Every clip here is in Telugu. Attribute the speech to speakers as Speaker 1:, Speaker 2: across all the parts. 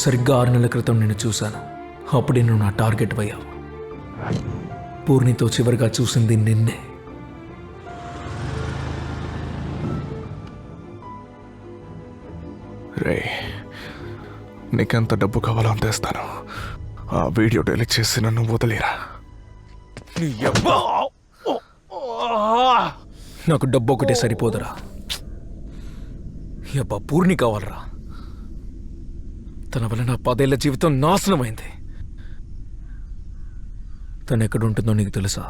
Speaker 1: సరిగ్గా 6 నెలల క్రితం నేను చూశాను. అప్పుడే నువ్వు నా టార్గెట్ అయ్యావు. పూర్ణితో చివరిగా చూసింది నిన్నే.
Speaker 2: రే, నీకెంత డబ్బు కావాలో అంత ఇస్తాను. ఆ వీడియో డెలీట్ చేసి నన్ను వదిలేరా.
Speaker 1: నాకు డబ్బు ఒకటే సరిపోదురా. అబ్బా, పూర్ణి కావాలరా. తన వల్ల నా 10 ఏళ్ల జీవితం నాశనమైంది. తను ఎక్కడుంటుందో నీకు తెలుసా?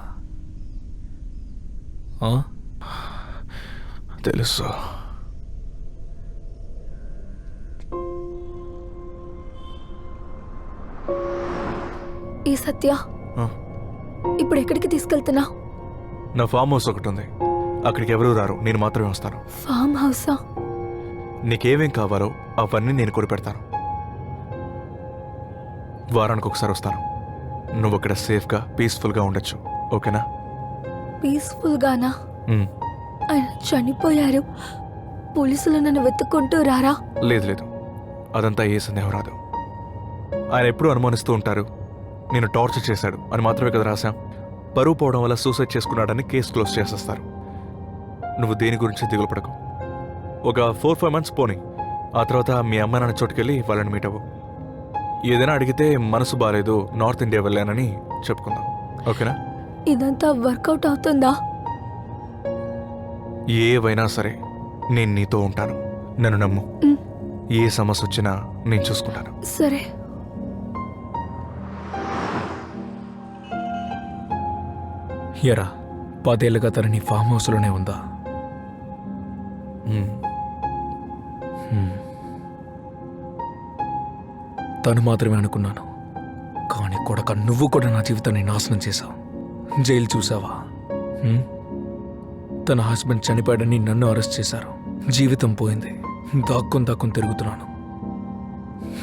Speaker 2: తెలుసు.
Speaker 3: ఈ సత్య, ఇప్పుడు ఎక్కడికి తీసుకెళ్తున్నా?
Speaker 2: నా ఫామ్ హౌస్ ఒకటి ఉంది, అక్కడికి ఎవరూ రారు, నేను మాత్రమే వస్తాను.
Speaker 3: ఫామ్ హౌసా?
Speaker 2: నీకేమేం కావాలో అవన్నీ నేను కూడా పెడతాను. వారానికి ఒకసారి వస్తాను. నువ్వు అక్కడ సేఫ్గా పీస్ఫుల్గా ఉండొచ్చు, ఓకేనా?
Speaker 3: పీస్ఫుల్ గానా? ఆయన చనిపోయారు. పోలీసులు నన్ను వెతుక్కుంటూ రారా?
Speaker 2: లేదు లేదు, అదంతా ఏ సందేహం రాదు. ఆయన ఎప్పుడూ అనుమానిస్తూ ఉంటారు నేను టార్చర్ చేశాడు అని మాత్రమే కదా రాశాం. పరువు పోవడం వల్ల సూసైడ్ చేసుకున్నాడని కేసు క్లోజ్ చేసేస్తారు. నువ్వు దేని గురించి దిగులు పడకు. ఒక 4-5 మంత్స్ పోని, ఆ తర్వాత మీ అమ్మ నాన్న చోటుకెళ్ళి వాళ్ళని మీట్ అవ్వు. ఏదైనా అడిగితే మనసు బాగాలేదు, నార్త్ ఇండియా వెళ్ళానని చెప్పుకుందాం, ఓకేనా?
Speaker 3: ఇదంతా వర్కౌట్ అవుతుందా?
Speaker 2: ఏవైనా సరే నేను నీతో ఉంటాను, నన్ను నమ్ము. ఏ సమస్య వచ్చినా నేను చూసుకుంటాను.
Speaker 3: సరే.
Speaker 1: ఎరా, 10 ఏళ్ళుగా తన నీ ఫామ్ హౌస్లోనే ఉందా? తను మాత్రమే అనుకున్నాను, కానీ కొడక నువ్వు కూడా నా జీవితాన్ని నాశనం చేశావు. జైలు చూసావా? తన హస్బెండ్ చనిపోయాడని నన్ను అరెస్ట్ చేశారు. జీవితం పోయింది. దాక్కుని తిరుగుతున్నాను.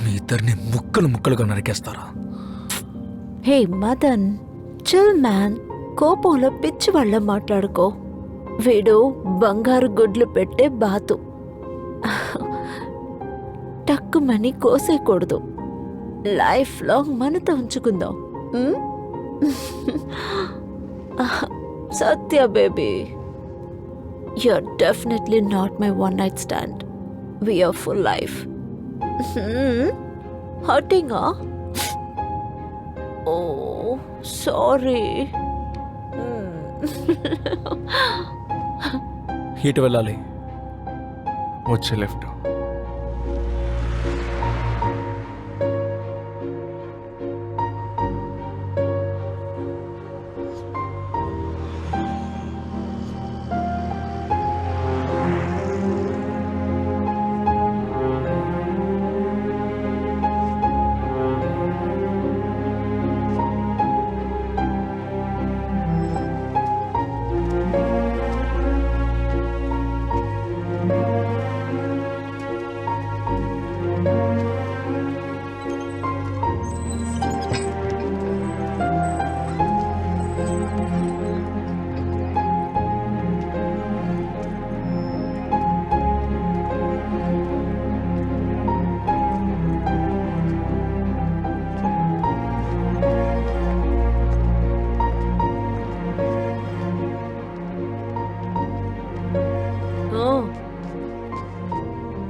Speaker 1: మీ ఇద్దరిని ముక్కలు ముక్కలుగా నరికేస్తారా?
Speaker 4: హే మదన్, చిల్ మ్యాన్. కోపంలో పిచ్చి వాళ్ళ మాట్లాడుకో. వీడు బంగారు గుడ్లు పెట్టే బాతు. టక్కుమని కోసేయకూడదు. లైఫ్ లాంగ్ మనతో ఉంచుకుందాం. సత్య baby, you're definitely not my one night stand. We are full life. Hurting, huh? Oh, sorry.
Speaker 1: ఇటు వెళ్ళాలి.
Speaker 2: వచ్చే లెఫ్ట్.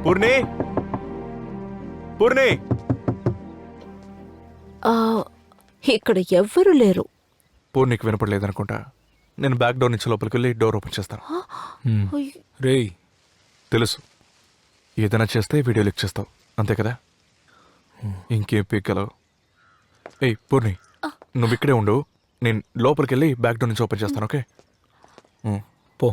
Speaker 2: పూర్ణి, పూర్ణి,
Speaker 4: ఇక్కడ ఎవ్వరు లేరు.
Speaker 2: పూర్ణికి వినపడలేదనుకుంటా. నేను బ్యాక్ డోర్ నుంచి లోపలికి వెళ్ళి డోర్ ఓపెన్ చేస్తాను.
Speaker 1: రేయ్,
Speaker 2: తెలుసు, ఏదైనా చేస్తే వీడియో లిక్ చేస్తావు, అంతే కదా? ఇంకేం పీక్కలవు. ఏయ్ పూర్ణి, నువ్వు ఇక్కడే ఉండు, నేను లోపలికి వెళ్ళి బ్యాక్ డోర్ నుంచి ఓపెన్ చేస్తాను, ఓకే?
Speaker 1: పో.